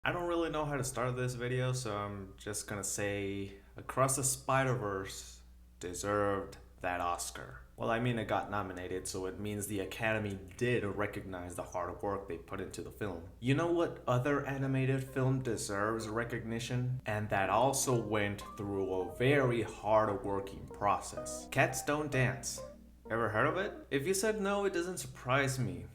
I don't really know how to start this video, so I'm just gonna say Across the Spider-Verse deserved that Oscar. Well, I mean, it got nominated, so it means the Academy did recognize the hard work they put into the film. You know what other animated film deserves recognition? And that also went through a very hard working process. Cats Don't Dance. Ever heard of it? If you said no, it doesn't surprise me.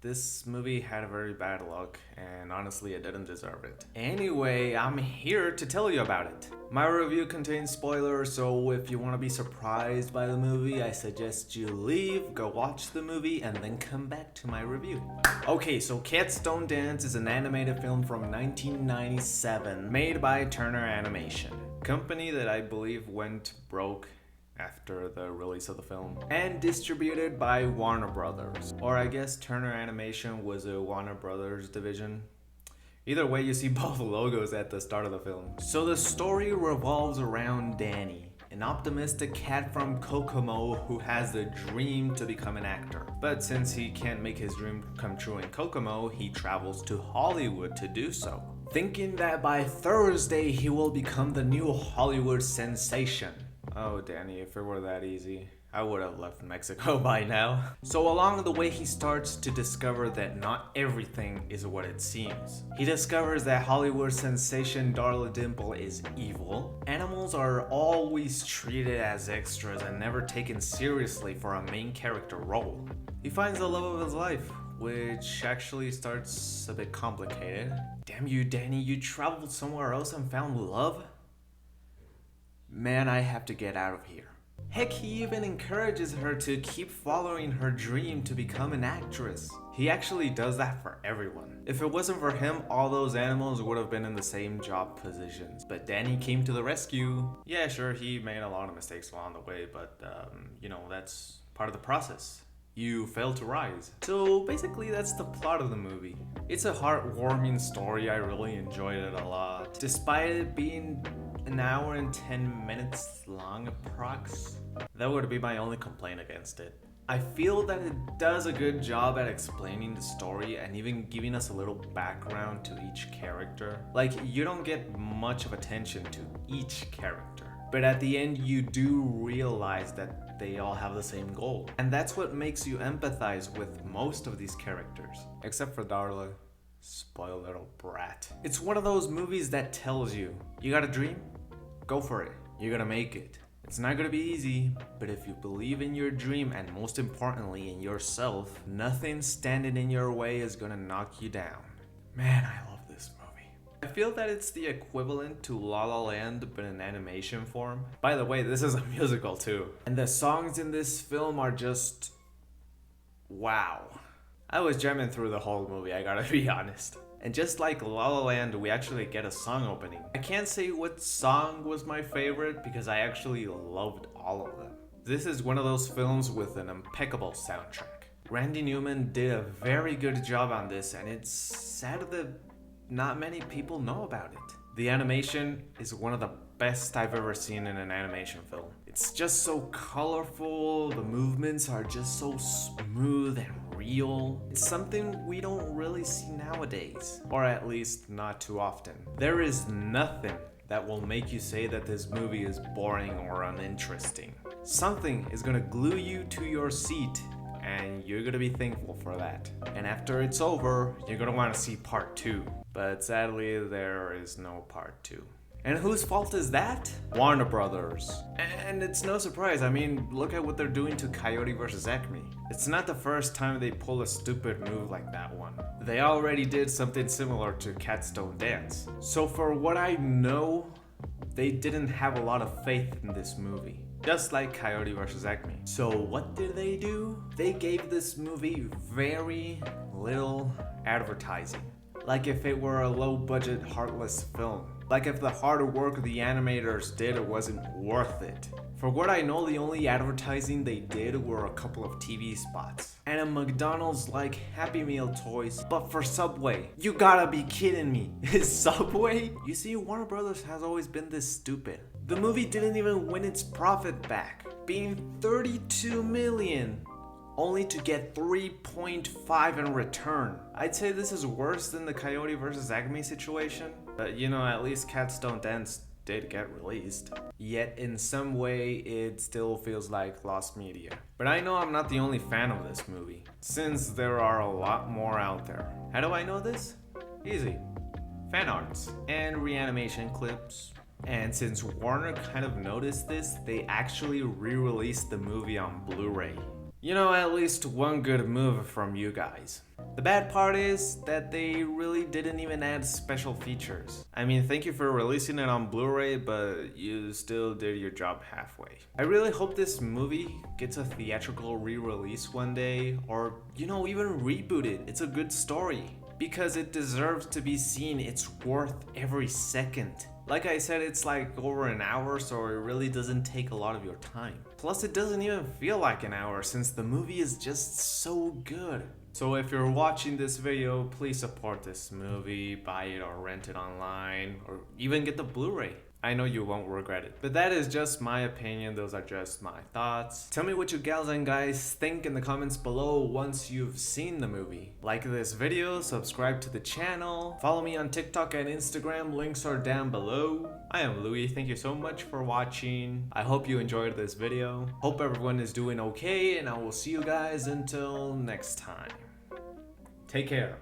This movie had a very bad luck, and honestly, it didn't deserve it. Anyway, I'm here to tell you about it. My review contains spoilers, so if you want to be surprised by the movie, I suggest you leave, go watch the movie, and then come back to my review. Okay, so Cats Don't Dance is an animated film from 1997, made by Turner Animation, company that I believe went broke after the release of the film, and distributed by Warner Brothers. Or I guess Turner Animation was a Warner Brothers division. Either way, you see both logos at the start of the film. So the story revolves around Danny, an optimistic cat from Kokomo who has the dream to become an actor. But since he can't make his dream come true in Kokomo, he travels to Hollywood to do so, thinking that by Thursday he will become the new Hollywood sensation. Oh, Danny, if it were that easy, I would have left Mexico by now. So along the way, he starts to discover that not everything is what it seems. He discovers that Hollywood sensation Darla Dimple is evil. Animals are always treated as extras and never taken seriously for a main character role. He finds the love of his life, which actually starts a bit complicated. Damn you, Danny, you traveled somewhere else and found love? Man, I have to get out of here. Heck, he even encourages her to keep following her dream to become an actress. He actually does that for everyone. If it wasn't for him, all those animals would have been in the same job positions. But Danny came to the rescue. Yeah, sure, he made a lot of mistakes along the way, but that's part of the process. You fail to rise. So basically that's the plot of the movie. It's a heartwarming story. I really enjoyed it a lot. Despite it being an hour and 10 minutes long approx. That would be my only complaint against it. I feel that it does a good job at explaining the story and even giving us a little background to each character. Like, you don't get much of attention to each character, but at the end you do realize that they all have the same goal. And that's what makes you empathize with most of these characters. Except for Darla. Spoiled little brat. It's one of those movies that tells you, you got a dream? Go for it. You're gonna make it. It's not gonna be easy, but if you believe in your dream and most importantly in yourself, nothing standing in your way is gonna knock you down. Man, I love this movie. I feel that it's the equivalent to La La Land but in animation form. By the way, this is a musical too. And the songs in this film are just wow. I was jamming through the whole movie, I gotta be honest. And just like La La Land, we actually get a song opening. I can't say what song was my favorite because I actually loved all of them. This is one of those films with an impeccable soundtrack. Randy Newman did a very good job on this, and it's sad that not many people know about it. The animation is one of the best I've ever seen in an animation film. It's just so colorful, the movements are just so smooth and real. It's something we don't really see nowadays, or at least not too often. There is nothing that will make you say that this movie is boring or uninteresting. Something is gonna glue you to your seat, and you're gonna be thankful for that. And after it's over, you're gonna wanna see part 2. But sadly, there is no part 2. And whose fault is that? Warner Brothers. And it's no surprise, I mean, look at what they're doing to Coyote vs. Acme. It's not the first time they pull a stupid move like that one. They already did something similar to Cats Don't Dance. So for what I know, they didn't have a lot of faith in this movie. Just like Coyote vs. Acme. So what did they do? They gave this movie very little advertising. Like if it were a low-budget, heartless film. Like if the hard work the animators did wasn't worth it. For what I know, the only advertising they did were a couple of TV spots. And a McDonald's like Happy Meal toys, but for Subway. You gotta be kidding me. Is Subway? You see, Warner Brothers has always been this stupid. The movie didn't even win its profit back, being $32 million. only to get 3.5 in return. I'd say this is worse than the Coyote vs. Acme situation, but you know, at least Cats Don't Dance did get released. Yet in some way, it still feels like lost media. But I know I'm not the only fan of this movie, since there are a lot more out there. How do I know this? Easy. Fan arts and reanimation clips. And since Warner kind of noticed this, they actually re-released the movie on Blu-ray. You know, at least one good move from you guys. The bad part is that they really didn't even add special features. I mean, thank you for releasing it on Blu-ray, but you still did your job halfway. I really hope this movie gets a theatrical re-release one day, or, you know, even reboot it. It's a good story. Because it deserves to be seen, it's worth every second. Like I said, it's like over an hour, so it really doesn't take a lot of your time. Plus, it doesn't even feel like an hour since the movie is just so good. So if you're watching this video, please support this movie, buy it or rent it online, or even get the Blu-ray. I know you won't regret it. But that is just my opinion, those are just my thoughts. Tell me what you gals and guys think in the comments below once you've seen the movie. Like this video, subscribe to the channel, follow me on TikTok and Instagram, links are down below. I am Louis, thank you so much for watching. I hope you enjoyed this video. Hope everyone is doing okay, and I will see you guys until next time. Take care.